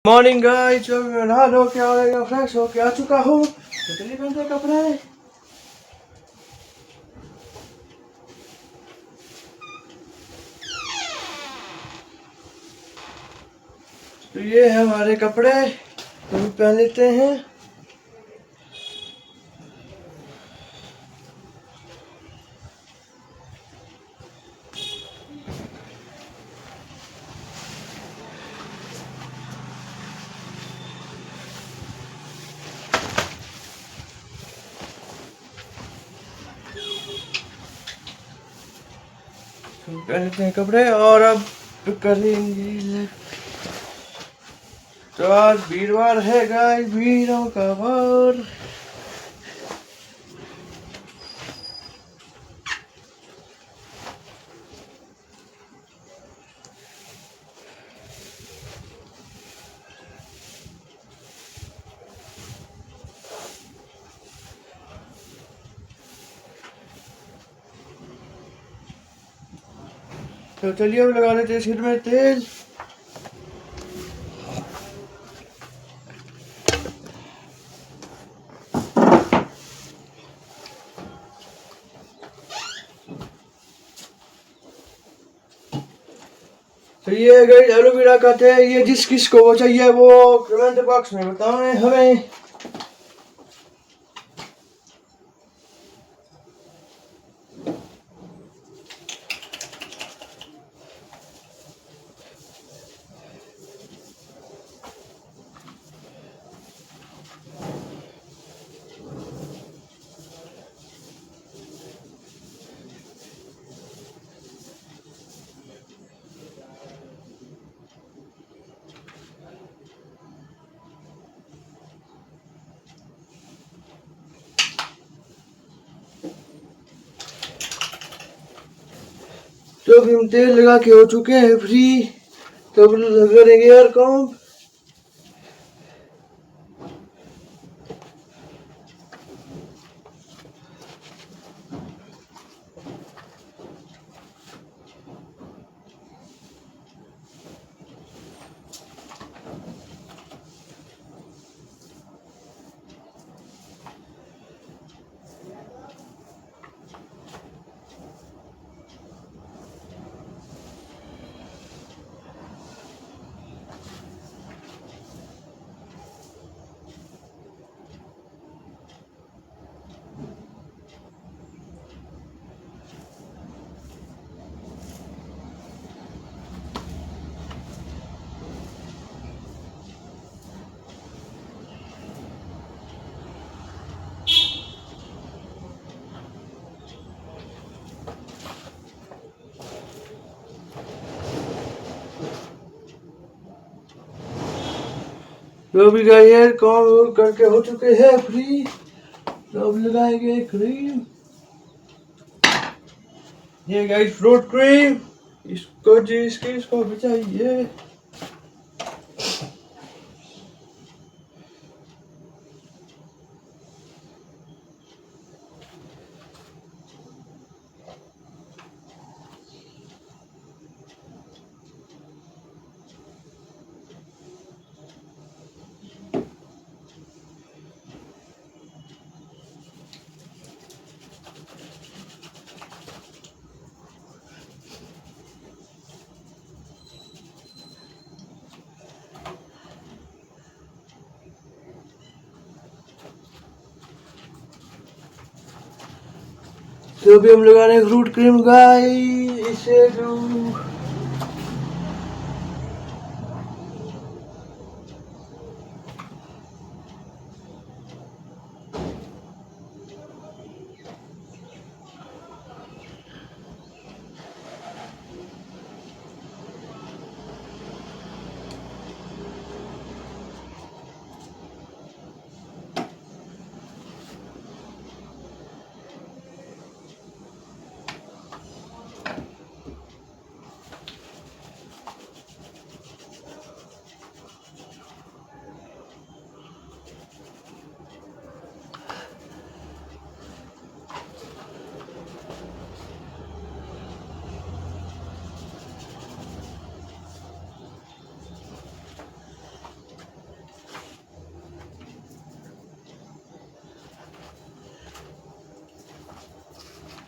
Morning guys, मैं नहा धो के और फ्रेश होके आ चुका हूँ। तो चलिए पहनते हैं कपड़े। तो ये है हमारे कपड़े, तो भी पहन लेते हैं। तो पहन लेते हैं कपड़े और अब करेंगे। तो आज वीरवार है गाइस, वीरों का वार। तो चलिए अब लगा लेते हैं सिर में तेल। तो ये गाइस एलोवेरा का तेल, ये जिस किस को वो चाहिए वो कमेंट बॉक्स में बताएं हमें। तो अभी हम तेल लगा के हो चुके हैं फ्री। तो अब करेंगे हेयर कॉम्ब। तो अभी का हेयर कॉम्ब करके हो चुके हैं फ्री। तो अब लगाएंगे क्रीम। ये गाइस फ्रूट क्रीम, इसको इसको भी चाहिए। तो अभी हम लगा रहे हैं फ्रूट क्रीम गाइस, इसे जो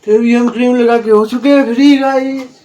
तो भी हम क्रीम लगा के हो चुके हैं फ्री गाइस।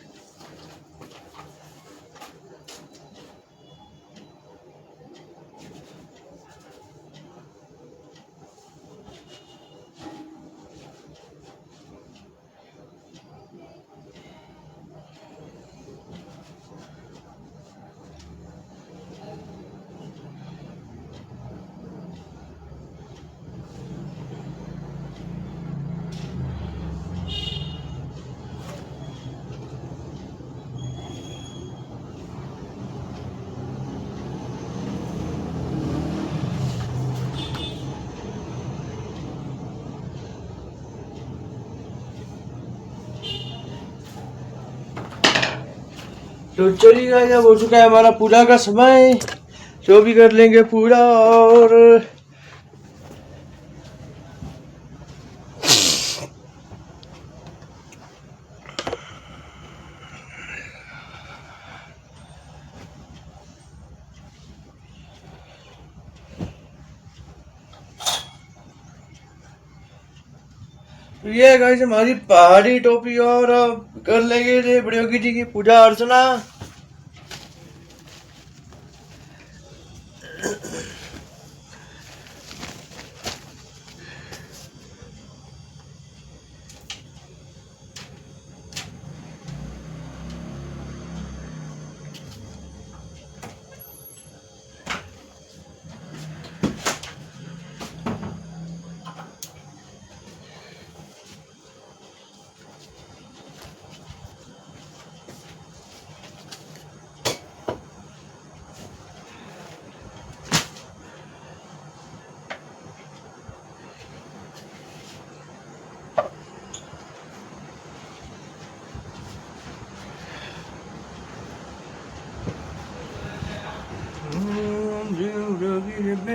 तो चलिए गाइस, अब हो चुका है हमारा पूजा का समय, जो भी कर लेंगे पूरा। और ये है गाइस हमारी पहाड़ी टोपी। और अब कर लेंगे बड़े जी की पूजा अर्चना।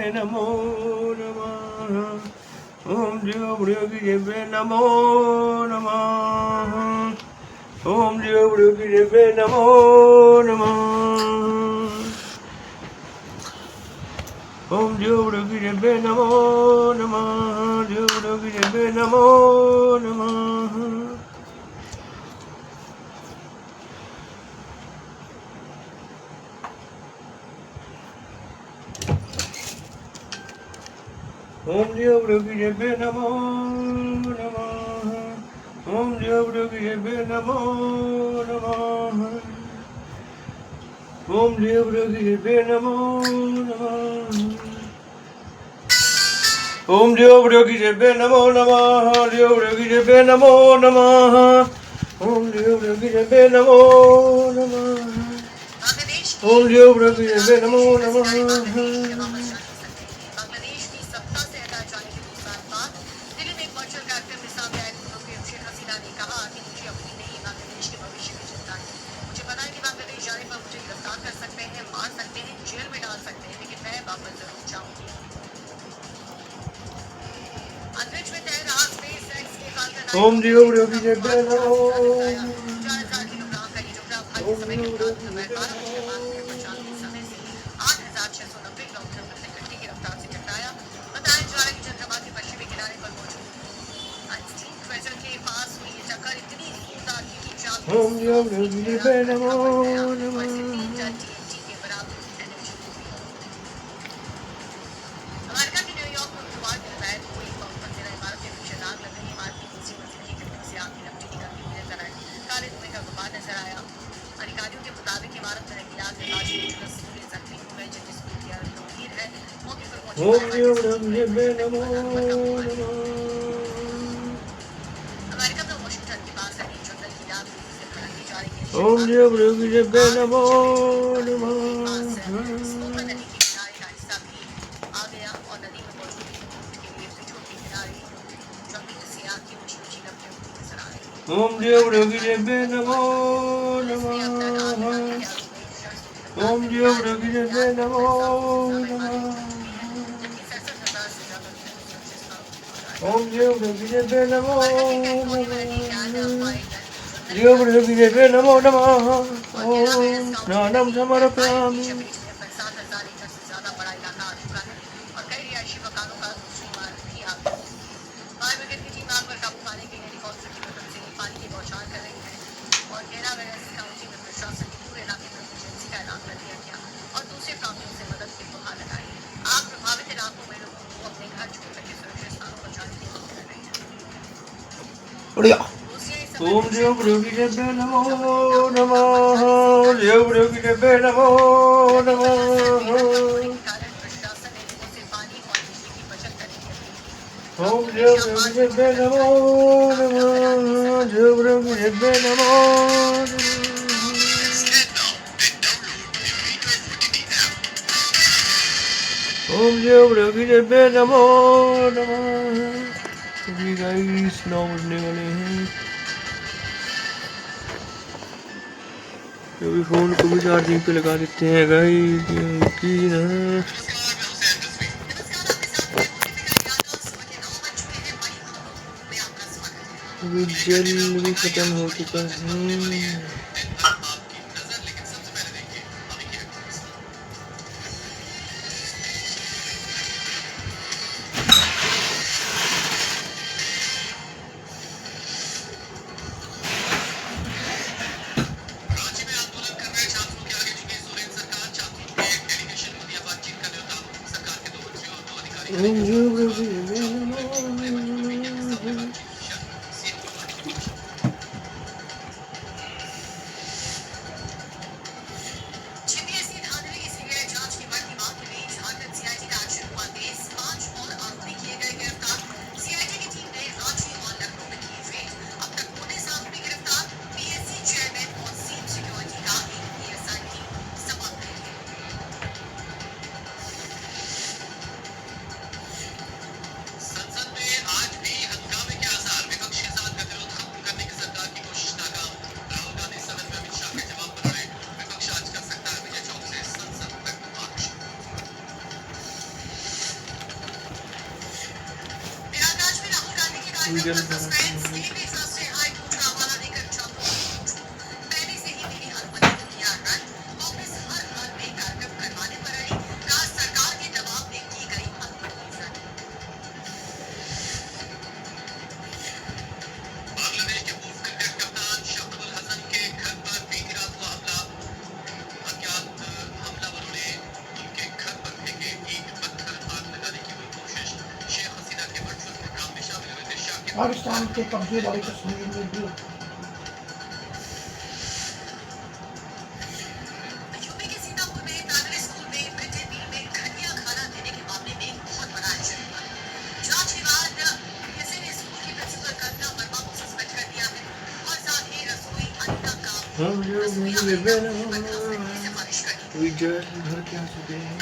नमो नमः। ओम देव नमो नमः। ओम देव नमो नमः। ओम देव नमो नमः। देव नमो नमः। ओम देव नमो नमः। ओम देव नमो नमः। ओम देव नमो नमः। ओम देव नमो नमः। देव नमो नमः। ओम देव नमो नमः। ओम देव नमो नमः। ओम देव नमो नमः। ओम ज्ञानम समर्पयामि। बढ़िया। ओम देव योगी देवे नमो नमः। देव योगी देवे नमो नमः। ओम देव योगी देवे नमो नमः। देव योगी देवे नमो नमः। ओम देव योगी देवे नमो नमः। अभी गाइस 9 बजने वाले हैं। अभी फोन को भी चार्जिंग पे लगा देते हैं गाइस, क्योंकि ना अभी जल भी खत्म हो चुका है। पाकिस्तान के कब्जे वाली कश्मीर में भी घर के आ चुके हैं।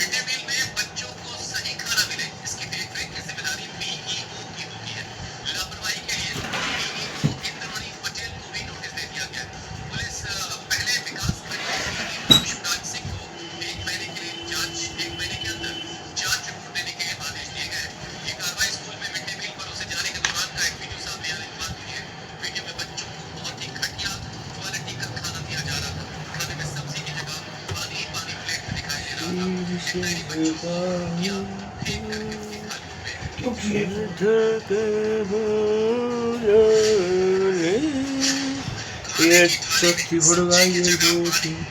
ये चौथी बड़गा ये दो तीन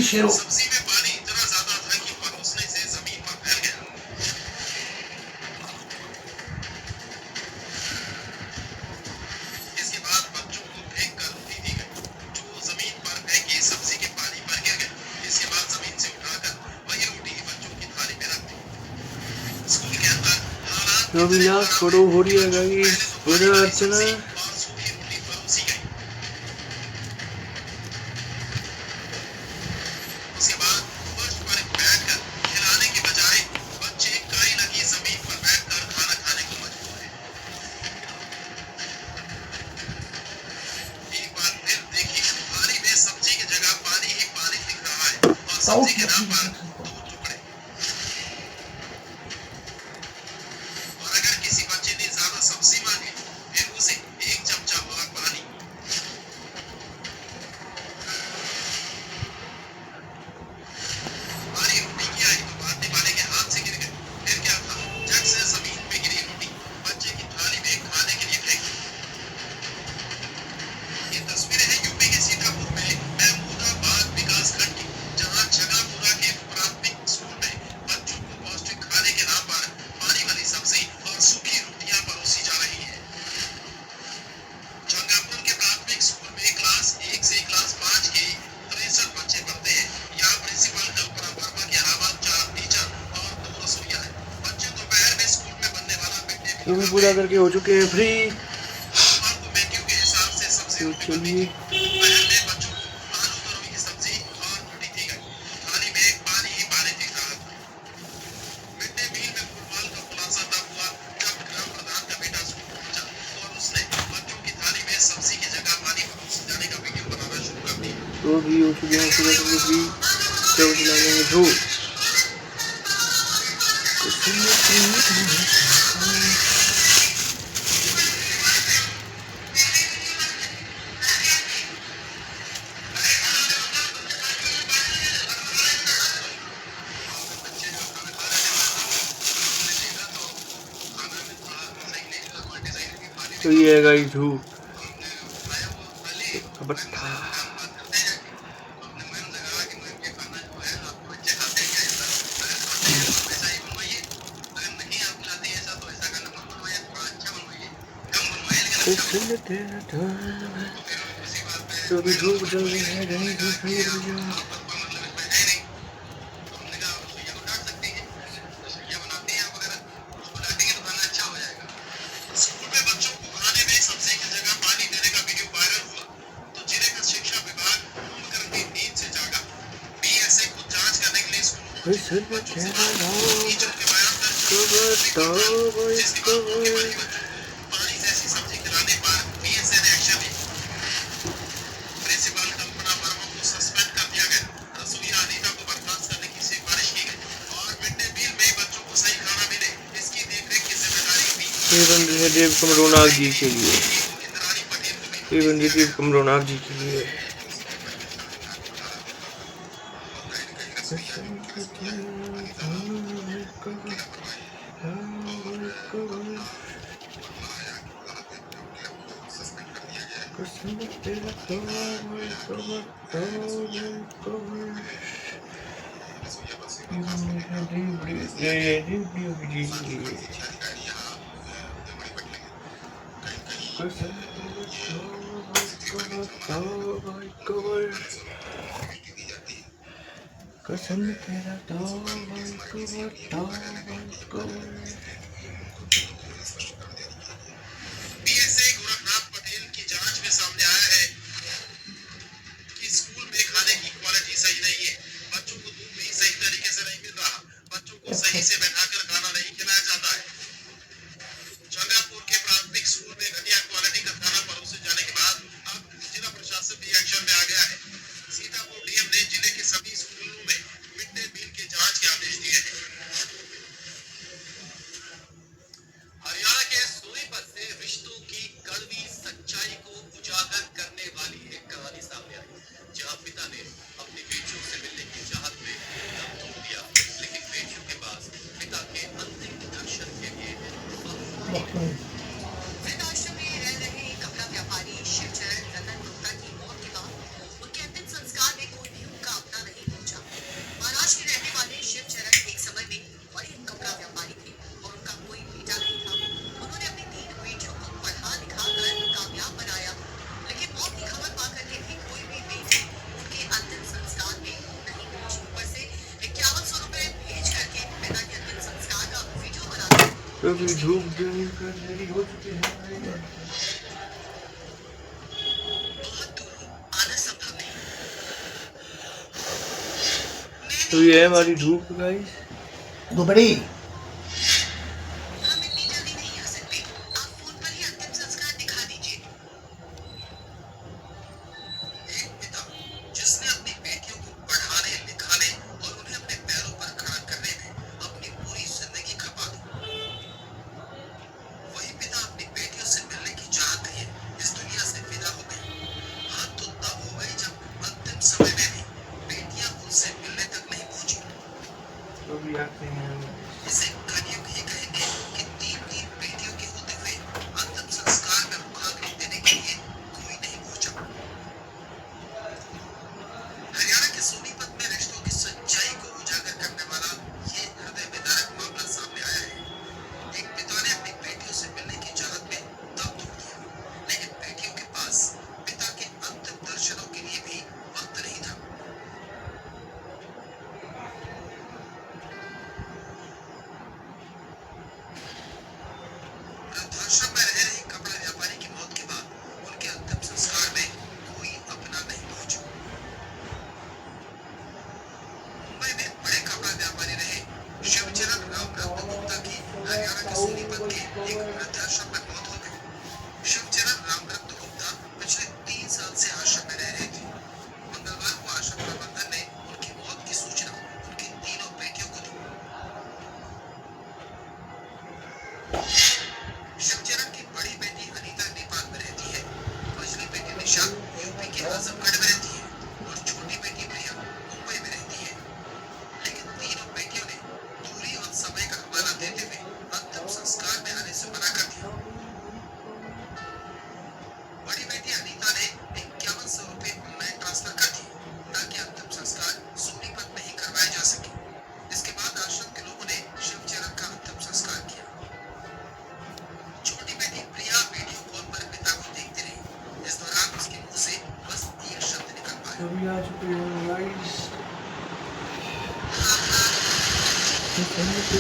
शेरों। सब्जी में पानी इतना ज्यादा था कि परोसने से जमीन पर फैल गया। इसके बाद बच्चों को फेंक कर रोटी दी गई, जो जमीन पर फेंकी सब्जी के पानी पर गिर गई। इसके बाद जमीन से उठाकर वही रोटी बच्चों की थाली में रख दी। स्कूल के अंदर हालात जो भी लास्ट फोटो हो रही है गाइस, पूजा अर्चना और सूखी रोटी परोसी गई। उसके बाद फर्श पर बैठकर खिलाने के बजाय बच्चे काई लगी जमीन पर बैठकर खाना खाने को मजबूर हैं। एक बार फिर देखिए, थाली में सब्जी की जगह पानी ही पानी दिख रहा है और सब्जी के नाम पर 2 टुकड़े। और अगर किसी बच्चे ने ज्यादा सब्जी मांगी, फिर उसे 1 चमचा और पानी। बारी रोटी की आई तो बांटने वाले के हाथ से गिर गई। फिर क्या था, जग से जमीन पे गिरी रोटी बच्चे की थाली में खाने के लिए फेंक दी। ये तस्वीरें हैं यूपी के सीतापुर में महमूदाबाद विकास खंड की, जहां जगापुरा के प्राथमिक स्कूल में बच्चों को पौष्टिक खाने के नाम पर पानी वाली सब्जी और सूखी रोटियां परोसी जा रही है। जंगापुर के प्राथमिक स्कूल में क्लास 1 से क्लास 5 के 63 बच्चे पढ़ते हैं। यहाँ प्रिंसिपल कल्पना वर्मा के अलावा 4 टीचर और 2 रसोइया हैं। बच्चे दोपहर में स्कूल में बनने वाला मिड डे जो भी मील पूजा करके हो चुके हैं फ्री। सोमवार को मेन्यू के हिसाब से सब्जी तो रोटी बनी चलिए थी। दोपहर में बच्चों को आलू तरोई की सब्जी और रोटी दी गई, तो थाली में पानी ही पानी दिख रहा था। मिड डे मील में गोलमाल का खुलासा तब हुआ जब ग्राम प्रधान का बेटा स्कूल पहुंचा और उसने बच्चों की थाली में सब्जी की जगह पानी परोसे जाने का वीडियो बनाना शुरू कर दिया। तो भी हो चुके हैं पूजा करके फ्री। तो खिलाने में धूप तो ये है गाइस धूप खबरटा। तो भी धूप जल रही है गई धूप नहीं रही है। स्कूल में बच्चों को खाने में सब्जी की जगह पानी देने का वीडियो वायरल हुआ, तो जिले का शिक्षा विभाग घूम कर अपनी नींद से जागा। बीएसए को जांच करने के लिए स्कूल में टीचर के बयान दर्ज जिसके बाद उनके बच्चों को पानी जैसी सब्जी खिलाने पर बीएसए ने एक्शन लिया। प्रिंसिपल कल्पना वर्मा को सस्पेंड कर दिया गया। रसोइया अनीता को बर्खास्त करने की सिफारिश की गई और मिड डे मील में बच्चों को सही खाना मिले, इसकी देखरेख की जिम्मेदारी भी ये बन रही है देव कमरोनाथ जी के लिए। इंद्राणी पटेल को भी ये बन रही है देव कमरोनाथ जी के लिए। कसम तेरा बीएसए गोरखनाथ पटेल की जांच में सामने आया है कि स्कूल में खाने की क्वालिटी सही नहीं है। बच्चों को दूध भी सही तरीके से नहीं मिल रहा, बच्चों को सही से बैठाकर खाना नहीं खिलाया जाता है। जंगापुर के प्राथमिक स्कूल में घटिया क्वालिटी का खाना परोसे जाने के बाद अब जिला प्रशासन भी एक्शन में आ गया है। सीतापुर डीएम ने जिले के सभी स्कूलों में मिड डे मील के जांच के आदेश दिए हैं। हरियाणा के सोनीपत से रिश्तों की कड़वी सच्चाई को उजागर करने वाली एक कहानी सामने आई, जहां पिता ने अपनी बेटियों से मिलने की चाहत में दम तोड़ दिया, लेकिन बेटियों के पास पिता के अंतिम दर्शन के लिए वृद्धाश्रम में रह रहे कपड़ा व्यापारी शिवचरण रतन गुप्ता की मौत के बाद उनके अंतिम संस्कार में कोई भी उनका अपना नहीं पहुंचा। तो अभी धूप कर रेडी हो चुके हैं। तो ये है हमारी धूप गाइस। दुबड़ी हम इतनी जल्दी नहीं आ सकते। आप फोन पर ही अंतिम संस्कार दिखा दीजिए। एक पिता जिसने अपनी बेटियों को पढ़ाने लिखाने और उन्हें अपने पैरों पर खड़ा करने में अपनी पूरी जिंदगी खपा दी, वही पिता अपनी बेटियों से मिलने की चाहत लिए इस दुनिया से विदा हो गए। बात तो तब हो गई जब अंतिम समय में भी बेटियां उनसे मिलने तक नहीं पहुंची। तो भी आते हैं इसे कलयुग ही कहेंगे कि तीन बेटियों के होते हुए अंतिम संस्कार में मुखाग्नि देने के लिए कोई नहीं पहुंचा। हरियाणा के सोनीपत में रिश्तों की सच्चाई को उजागर करने वाला ये हृदय विदारक मामला सामने आया है। एक पिता ने अपनी बेटियों से मिलने की चाहत में दम तोड़ दिया, लेकिन बेटियों के पास पिता के अंतिम दर्शनों के लिए भी वक्त नहीं था। वृद्धाश्रम में रह रही कपड़ा व्यापारी की मौत के बाद उनके अंतिम संस्कार में कोई अपना नहीं पहुंचा। मुंबई में बड़े कपड़ा व्यापारी रहे शिवचरण रामरत्न गुप्ता की हरियाणा के सोनीपत के एक वृद्धाश्रम में मौत हो गई। शिवचरण रामरत्न गुप्ता पिछले 3 साल से आश्रम में रह रहे थे। मंगलवार को आश्रम प्रबंधन ने उनकी मौत की सूचना उनकी तीनों बेटियों को दी। शिवचरण की बड़ी बेटी अनीता नेपाल में रहती है, मझली बेटी निशा यूपी के आजमगढ़ में रहती है और छोटी बेटी प्रिया मुंबई में रहती है। लेकिन तीनों बेटियों ने दूरी और समय का हवाला देते हुए अंतिम संस्कार में आने से मना कर दिया। बड़ी बेटी अनीता ने 5100 रुपए ऑनलाइन ट्रांसफर कर दिए ताकि अंतिम संस्कार सोनीपत में ही करवाए जा सके। इसके बाद आश्रम के लोगों ने शिवचरण का अंतिम संस्कार किया। छोटी बेटी प्रिया वीडियो कॉल पर पिता को देखती रही। इस दौरान उसके मुंह से बस एक शब्द निकल पाया, तो भी आ चुके हैं गाइस। अंतिम संस्कार के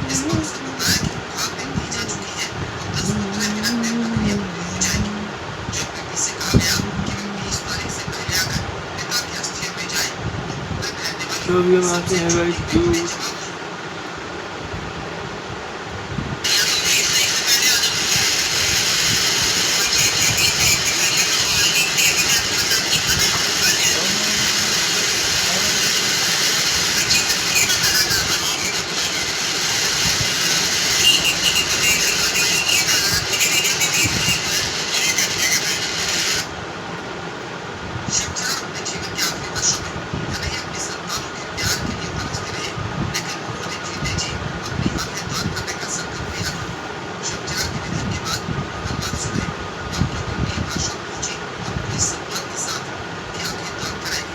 इस अवसर पर बताया कि मुखाग्नि दी जा चुकी है और 10-15 मिनट में प्रक्रिया पूरी हो जाएगी। जब बेटी से कहा गया कि वे 20 तारीख से पहले आकर पिता की अस्थियां ले जाएं, तो मुंबई में रहने वाली तो भी हम आते हैं गाइस बेटी ने दूर। जवाब दिया, शिवचरण अपने जीवन के आखिरी वर्षों में भले ही अपनी संतानों के प्यार के लिए तरसते रहे, लेकिन उन्होंने जीते जी अपनी आंखें दान करने का संकल्प लिया था। शिवचरण के निधन के बाद मंगलवार सुबह डॉक्टरों की टीम आश्रम पहुंची और पूरे सम्मान के साथ उनकी आंखें दान कराई।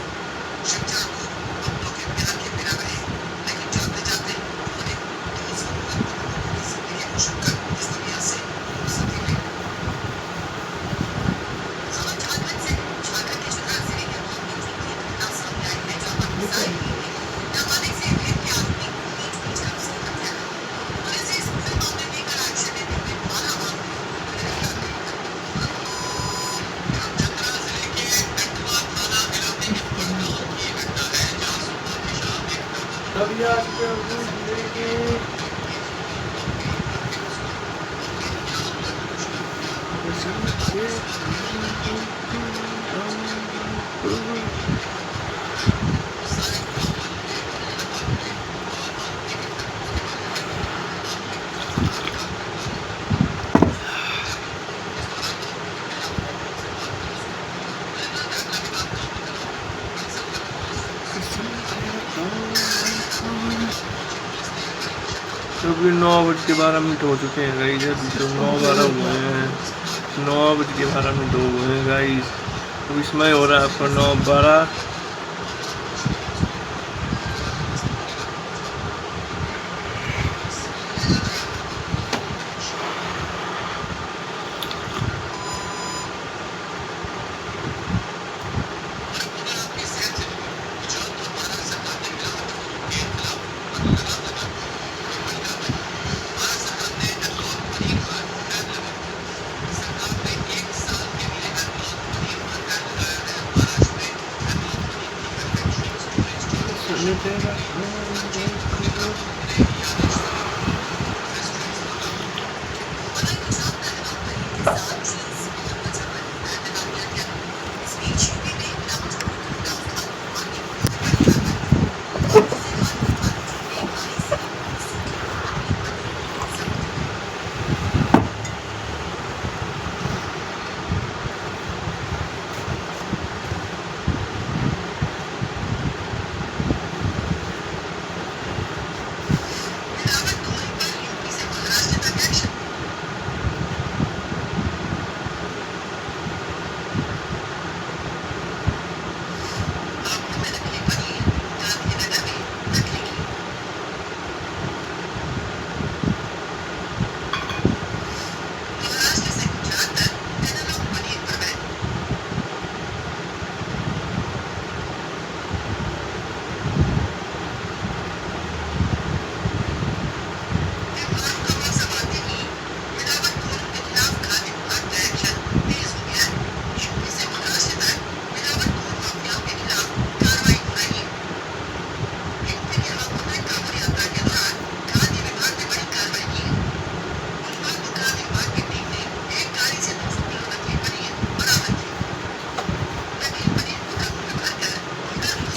शिवचरण को अपनों के प्यार के बिना रहे, लेकिन जाते जाते उन्होंने 2 जरूरतमंद लोगों की जिंदगी रोशन कर इस दुनिया से रुखसती ली। खबर झारखंड से झारखंड के चतरा जिले के मामले की एक घटना सामने आई है जहां पर मिसाइल नाबालिग से रेप के आरोपी को पीट कर उसकी हत्या कर दी। पुलिस ने इस पूरे मामले में कड़ा एक्शन लेते हुए 12 आरोपियों को गिरफ्तार कर लिया। चतरा जिले के टंडवा थाना इलाके के पास गांव की घटना है जहां सुबह की शाम एक तो भी आ चुके हैं दूर लेके। तो भी 9:12 हो चुके हैं गाइस। अभी तो 9:12 हुए हैं। 9:12 हो गए हैं गाइस। अब इसमें हो रहा है आपका 9-12।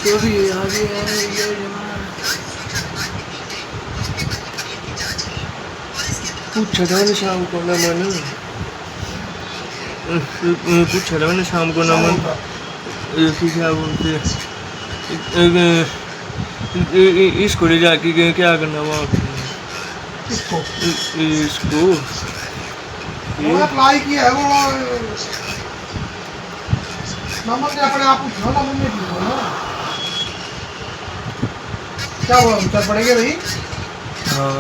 तो भी आगे है ये पूछा था मैंने शाम को ना मन पूछा था मैंने शाम को ना मन क्या बोलते इसको ले जाके क्या करना वहाँ इसको इसको वो अप्लाई किया है वो नंबर ने अपने आप पूछा नंबर में पूछा ना क्या बोला चल पड़ेंगे भाई। हाँ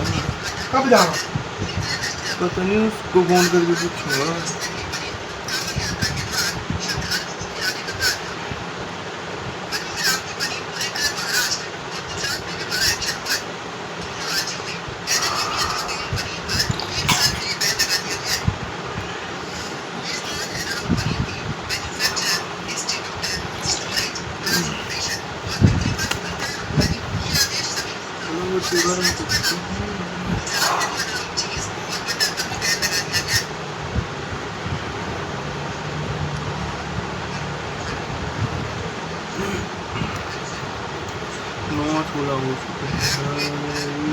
कब जाना पता नहीं उसको फोन करके पूछूंगा। थोड़ा हो चुका है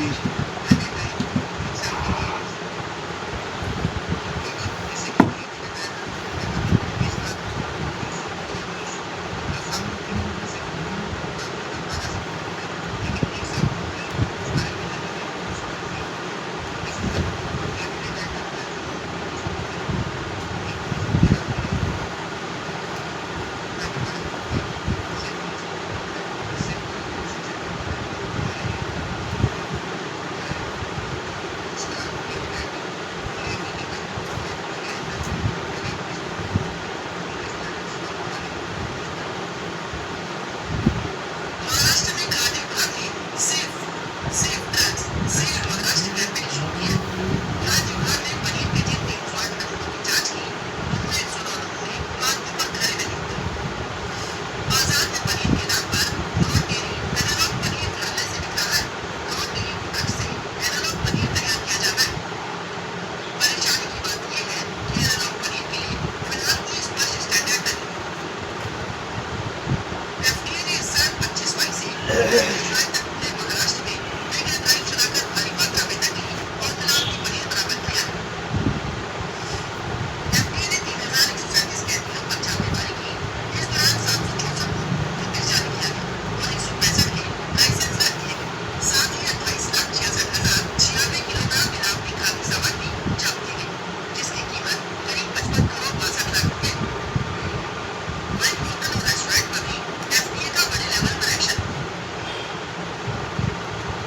वहीं होटल और रेस्टोरेंट पर भी एफडीए का बड़े लेवल पर एक्शन।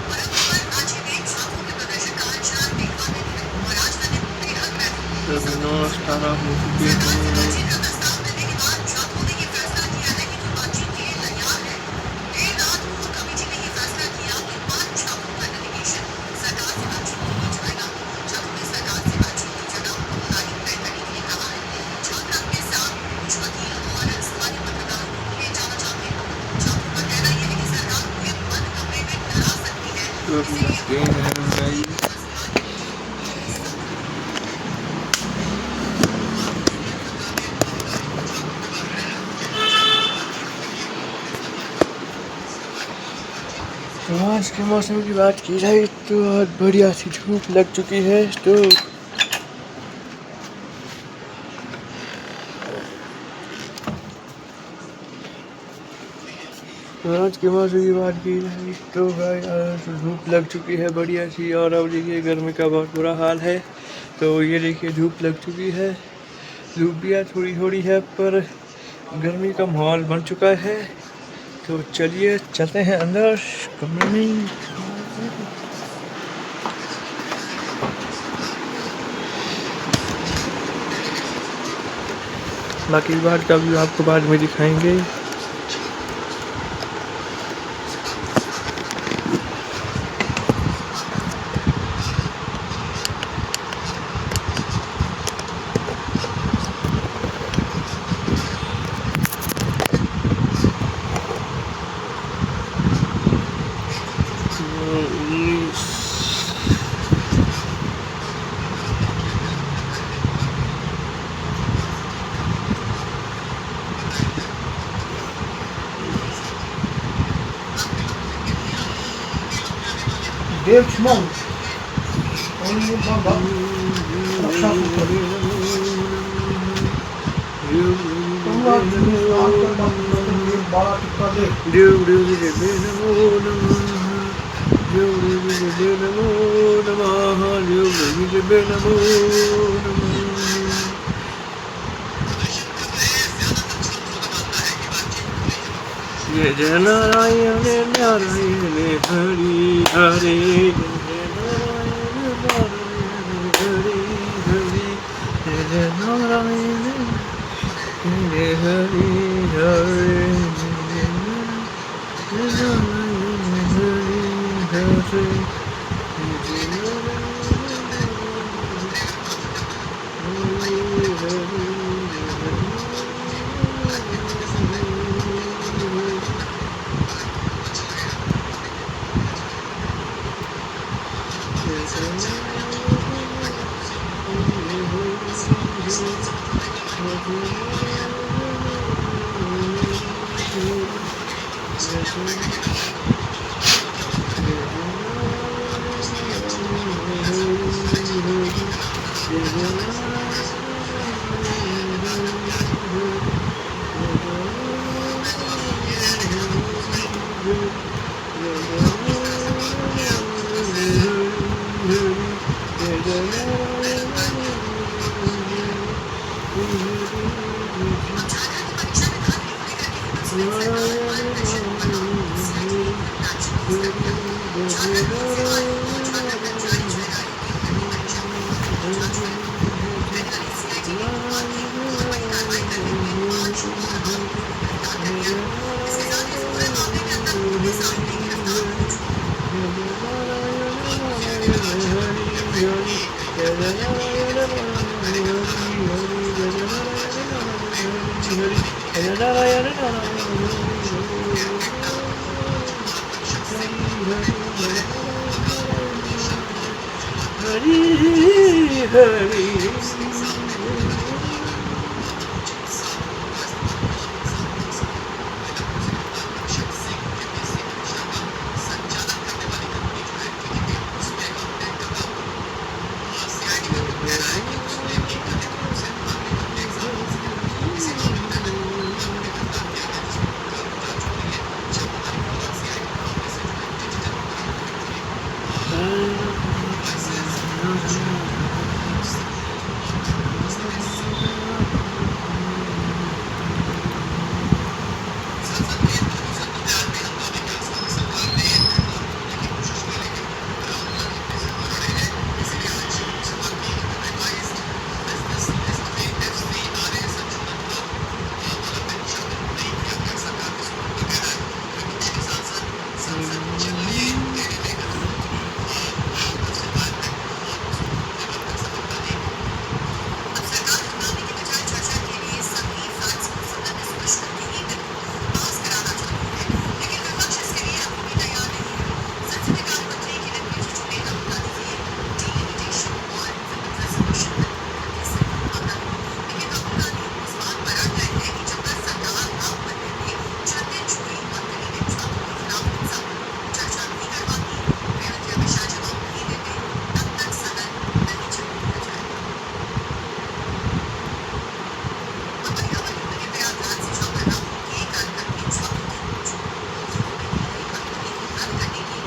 बरकपुर आज ही में छात्रों के प्रदर्शन का अंजाम देखने मिला और आज मैंने बेहद महत्वपूर्ण सभी नाश्ता हो चुके सरकार से हैं। बातचीत का प्रस्ताव मिलने के बाद छात्रों ने ये फैसला किया है कि वो बातचीत के लिए तैयार है। देर रात को कमेटी ने ये फैसला किया कि 5 छात्रों का डेलीगेशन सरकार से बातचीत के लिए जाएगा। छात्रों ने सरकार से बातचीत की जगह तारीख तय करने के लिए कहा है। छात्र अपने साथ कुछ वकील और स्थानीय पत्रकारों को ले जाना चाहते हैं। छात्रों का कहना यह है कि सरकार उन्हें बंद कमरे में डरा सकती है, इसीलिए तो आज के मौसम की बात की जाए तो बहुत बढ़िया सी धूप लग चुकी है। तो आज के मौसम की बात की जाए तो भाई आज धूप लग चुकी है बढ़िया सी। और अब देखिए गर्मी का बहुत बुरा हाल है। तो ये देखिए धूप लग चुकी है। धूप भी आज थोड़ी थोड़ी है पर गर्मी का माहौल बन चुका है। तो चलिए चलते हैं अंदर कमरे में। बाकी बात का भी आपको बाद में दिखाएंगे। देव छमंग ओनली बाबा रक्षा सुपर तुमरा आज कर बड़ा टिक्का दे ये जय नारायण नारायण हरि हरे, जय नारायण हरि हरि, जय नारायण हरि हरि, जय नारायण हरि हरि।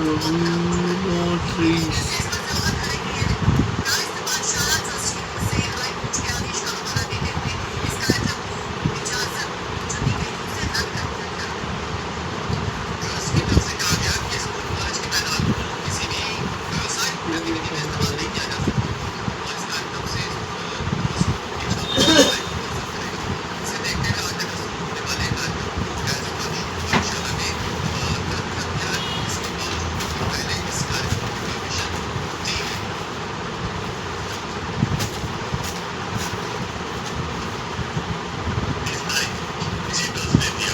तो अभी नो ट्रीज हॉस्पिटल से कहा गया कि स्कूल कॉलेज के मैदान को किसी भी व्यावसायिक गतिविधि में इस्तेमाल नहीं किया जा सकता और इस कार्यक्रम से स्कूल की छात्रों को मौजूद करेगा। इसे देखते हुए आज तक होने वाले कार्यक्रम को पाठशाला में रद्द कर दिया है। इसके बावजूद पहले इस कार्यक्रम की परमिशन दी है। डिजिटल ने दिया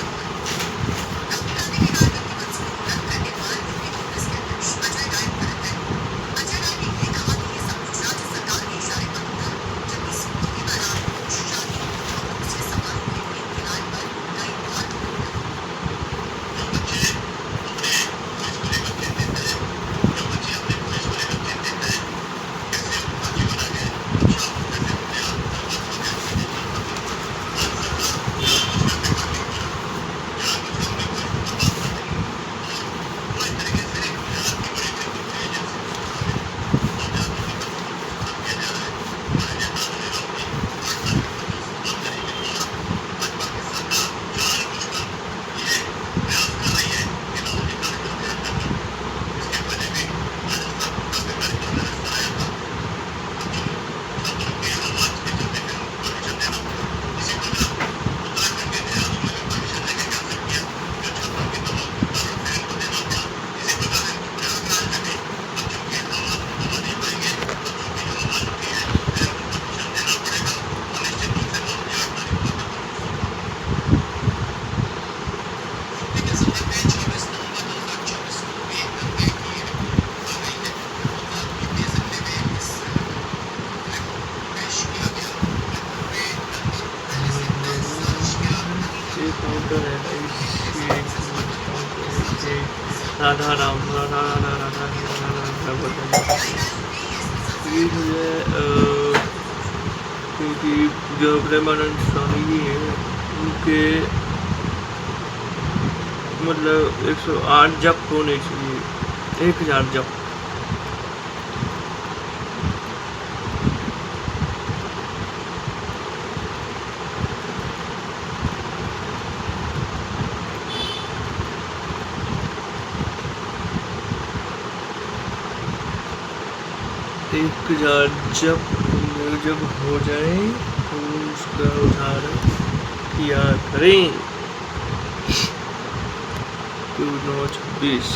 राधा राम राधा राधा राधा राधा बोलते क्योंकि जो प्रेमानंद स्वामी जी हैं उनके मतलब 108 जप होने चाहिए, 1000 जप। एक हजार जब हो जाए तो उसका उदाहरण किया करें। 2/26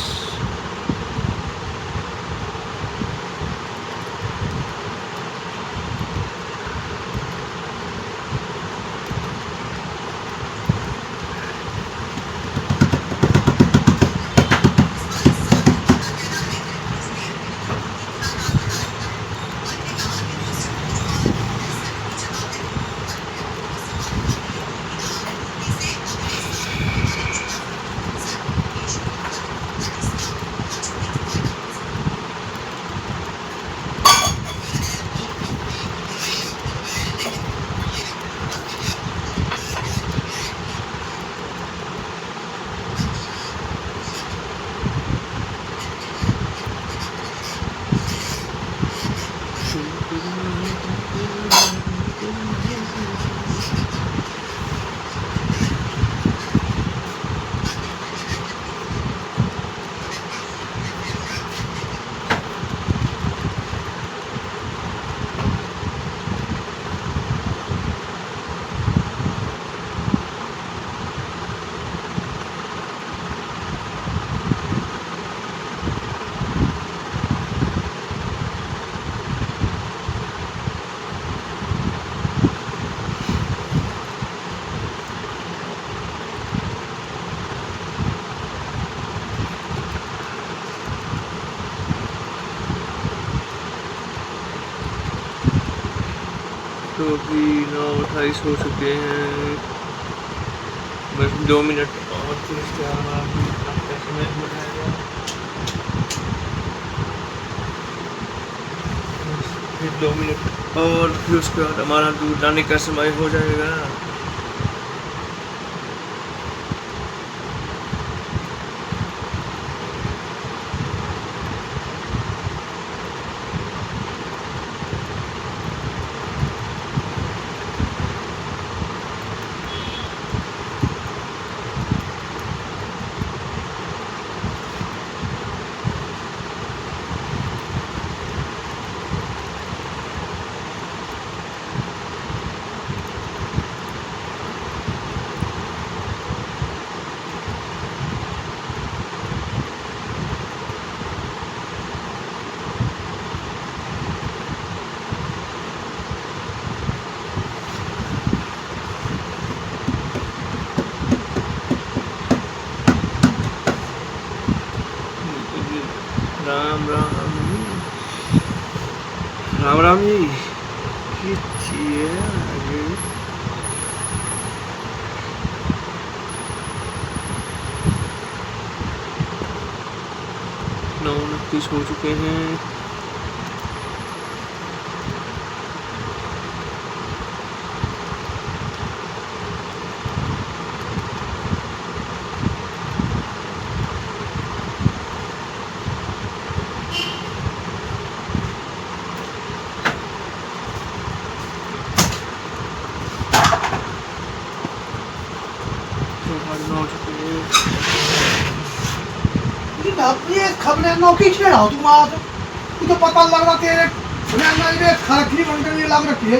तो अभी 9:28 हो चुके हैं, बस 2 मिनट और फिर इसके हमारा समय हो जाएगा। फिर 2 मिनट और फिर उसके बाद हमारा दूध लाने का समय हो जाएगा। राम राम राम राम जी खींचिए आगे 9:29 हो चुके हैं। हो चुके हैं। ये खबरें नौकी छेड़ा तुम आज तुझे पता लग रहा तेरे ना ये खरखरी बनकर ये लग रखी है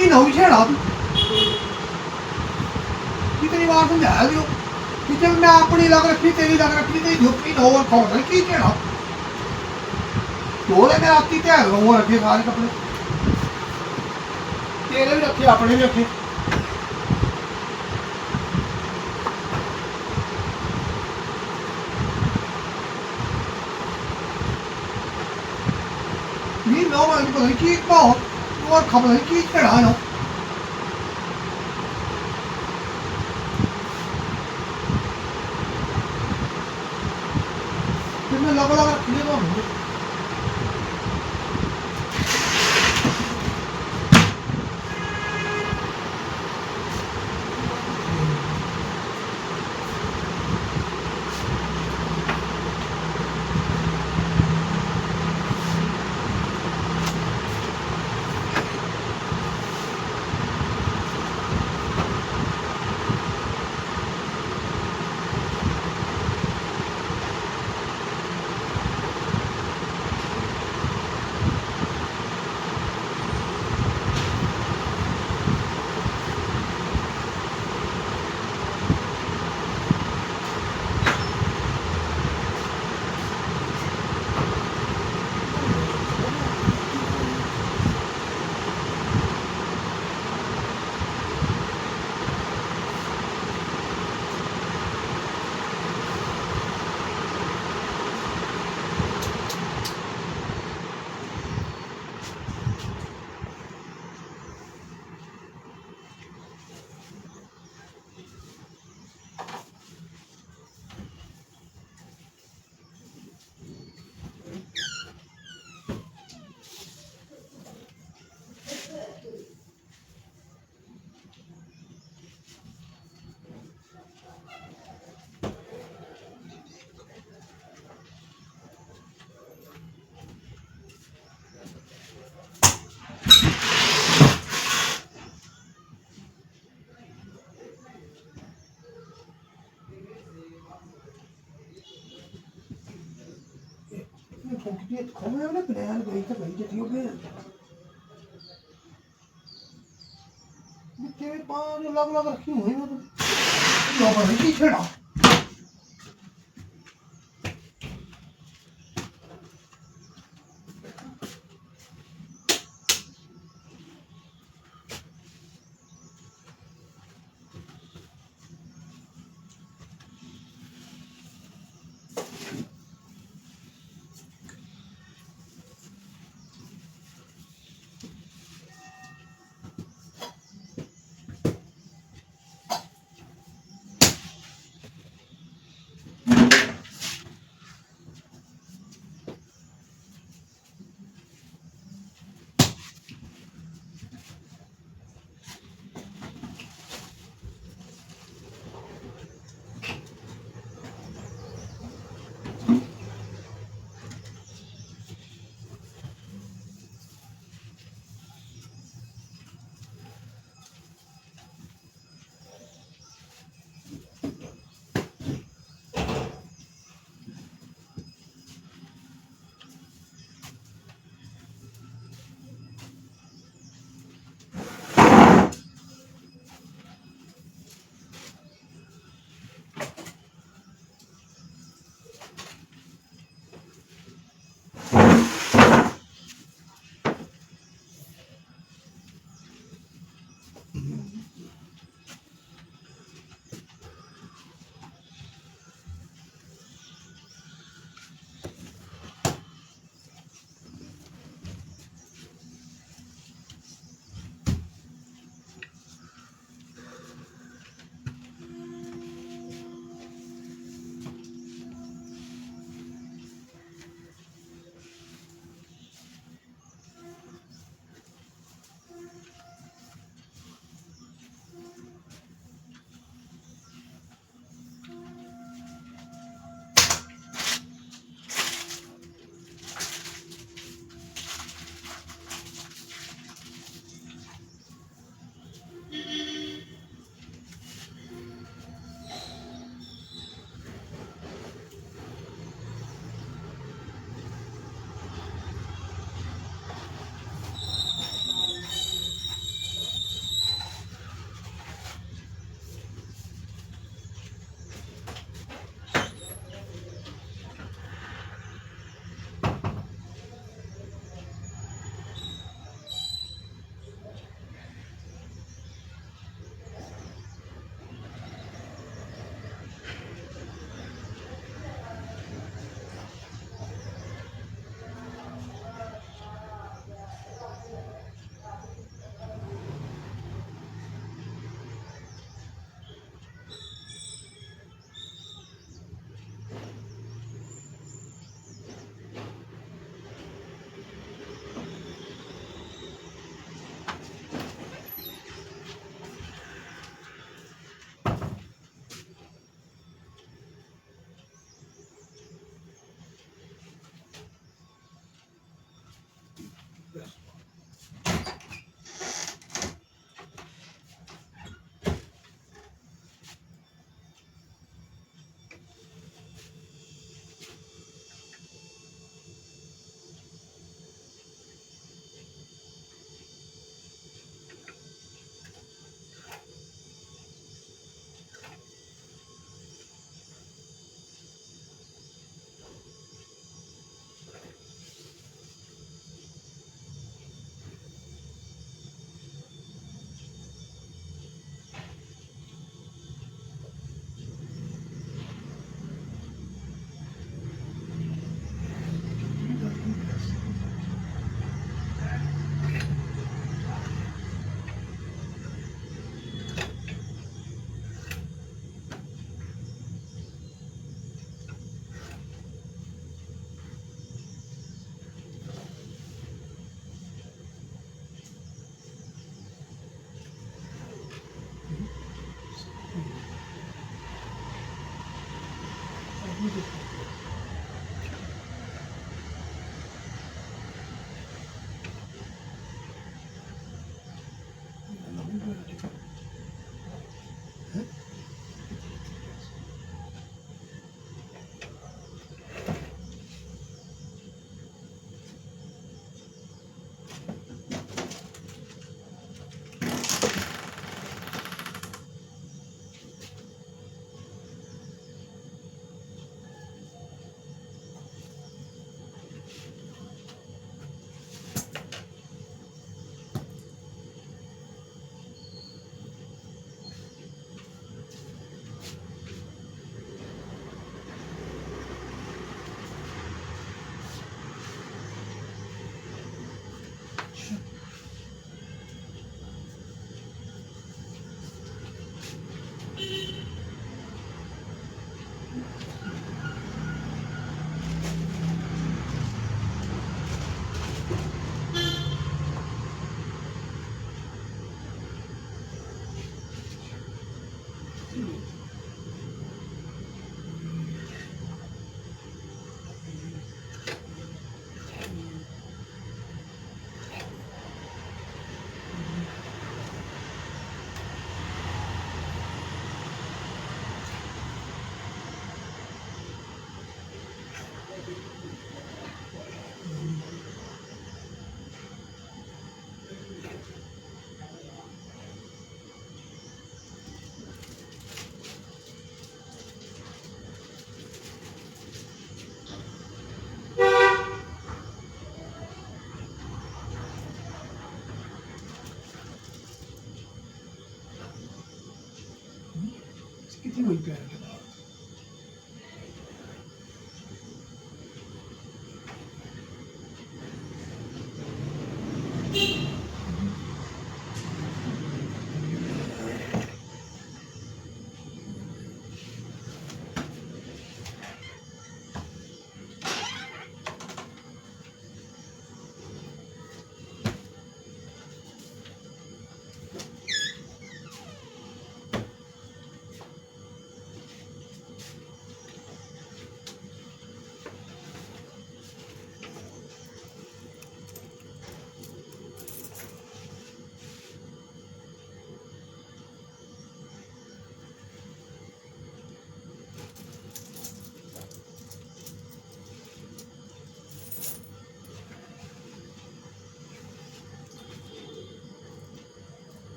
ये नौकी छेड़ा तू कितनी बार समझाया दियो कि जब मैं अपनी लग रखी तेरी लग रखी तेरी झुकी न और खोल रही की छेड़ा तोड़े मैं राती तैयार रहूँ रखे सारे कपड़े तेरे भी रखे अपने भी रखेนี่น้องมันก็เลยขี้เมาตัวขับเลยขี้แค่ไหนเนาะเป็นเราก็เรียกว่า Come è una banana questa che io vedo. Che pane la rखी हुई है तो लो पर की छेड़ा ये देखो कितनी हुई प्यार के बाद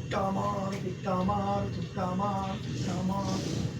तुट्टा मार तुट्टा मार तुट्टा मार तुट्टा मार।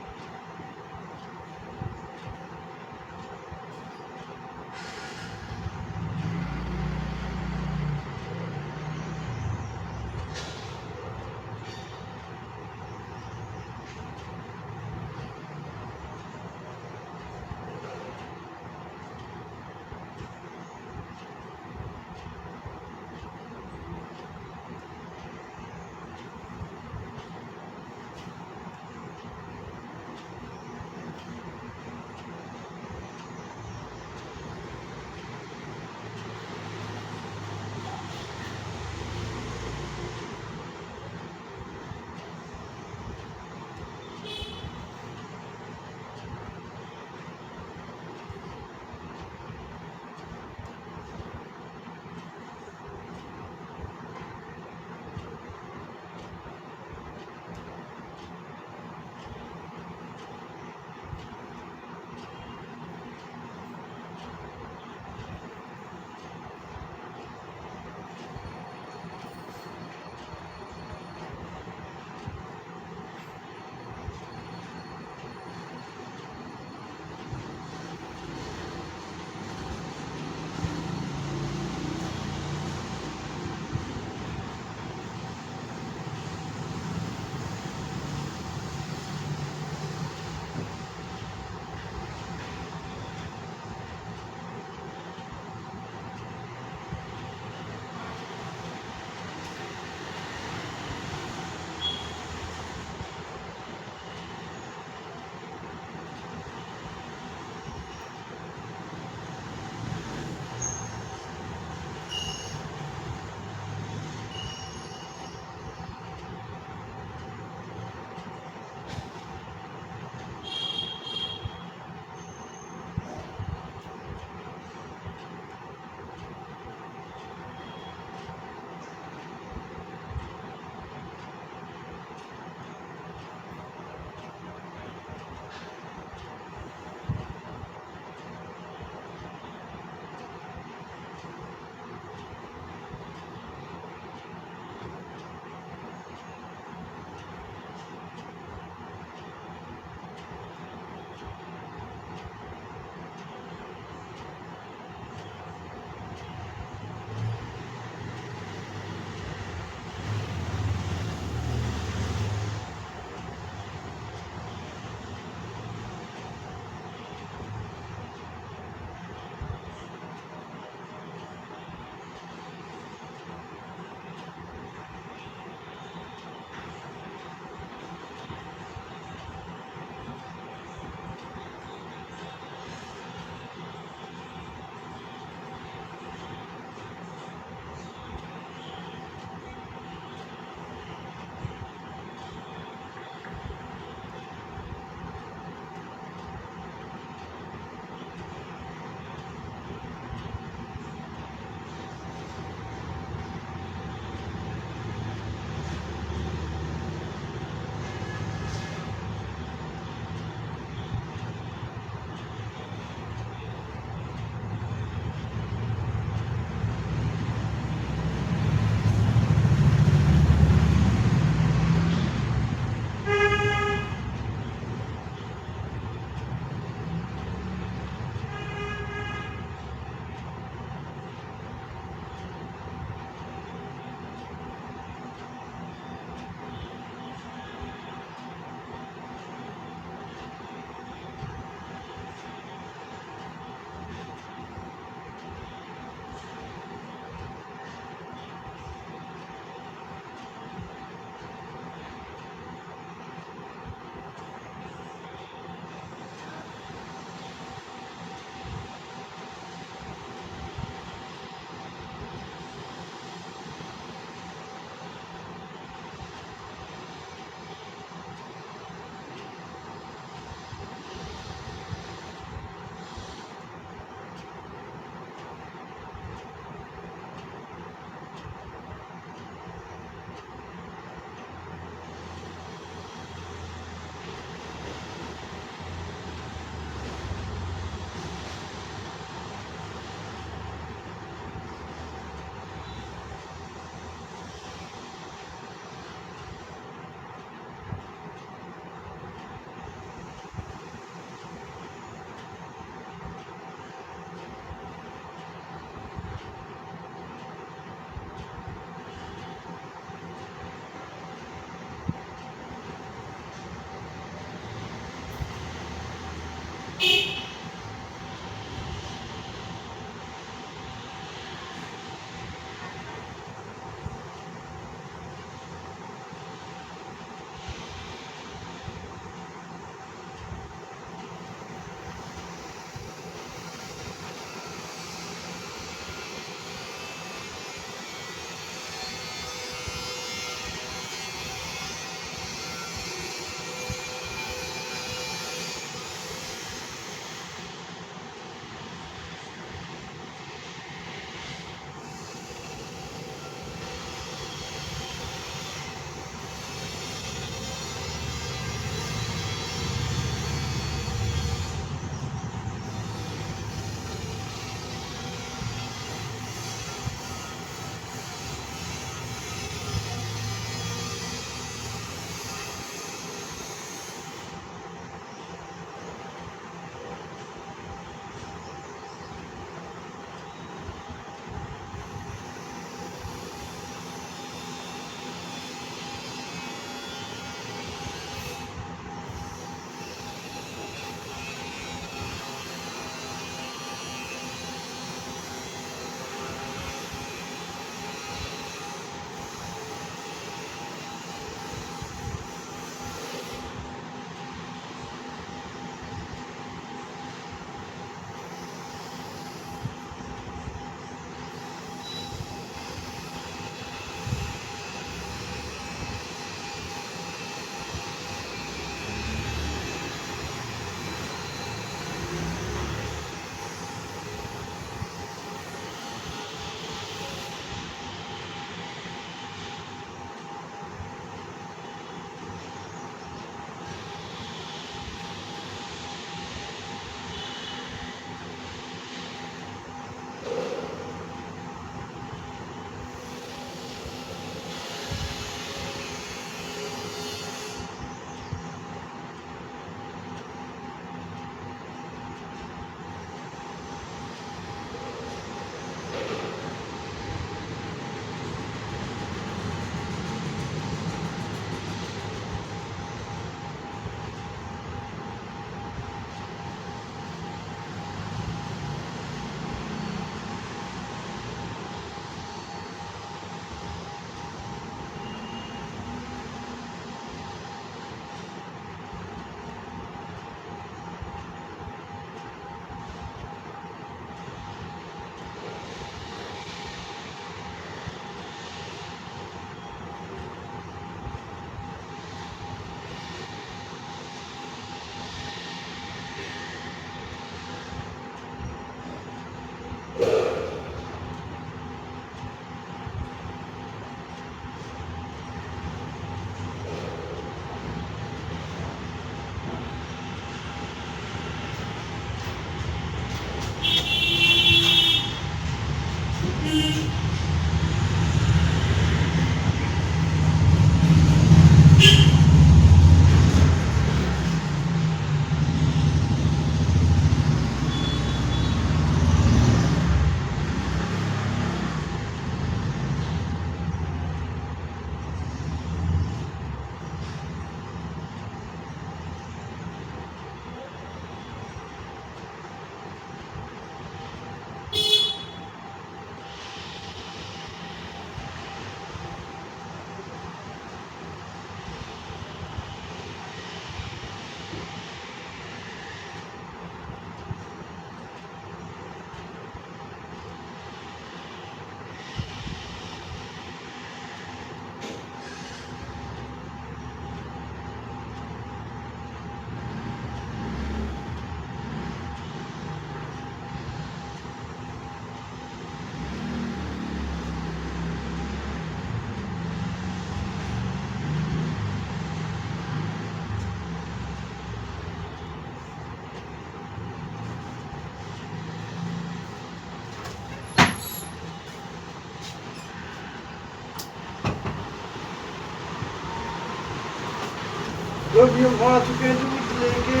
तो भी हम आ चुके हैं दूध लेके।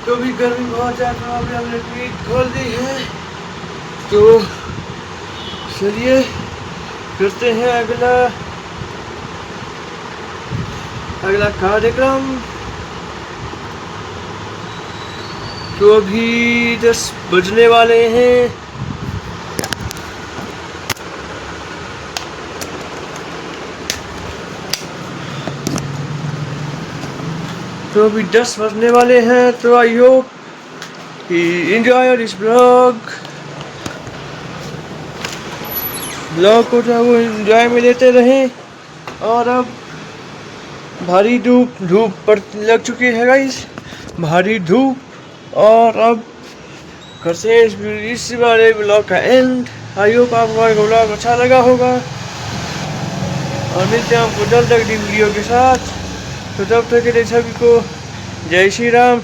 तो भी गर्मी बहुत है तो अभी हमने ट्वीट खोल दी है। तो चलिए करते हैं अगला कार्यक्रम। तो अभी 10 बजने वाले हैं। तो अभी 10 बजने वाले हैं। तो आई होप कि एंजॉय दिस ब्लॉग को जो है वो एंजॉय में लेते रहें। और अब भारी धूप पड़ लग चुकी है गाइस, भारी धूप। और अब करते हैं इस वाले ब्लॉग का एंड। आई होप आपको ब्लॉग अच्छा लगा होगा और मिलते हैं आपको जल्द अगली वीडियो के साथ। तो तब तक के लिए सभी को जय Shri Ram.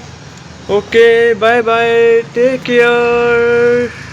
Okay bye bye, take care.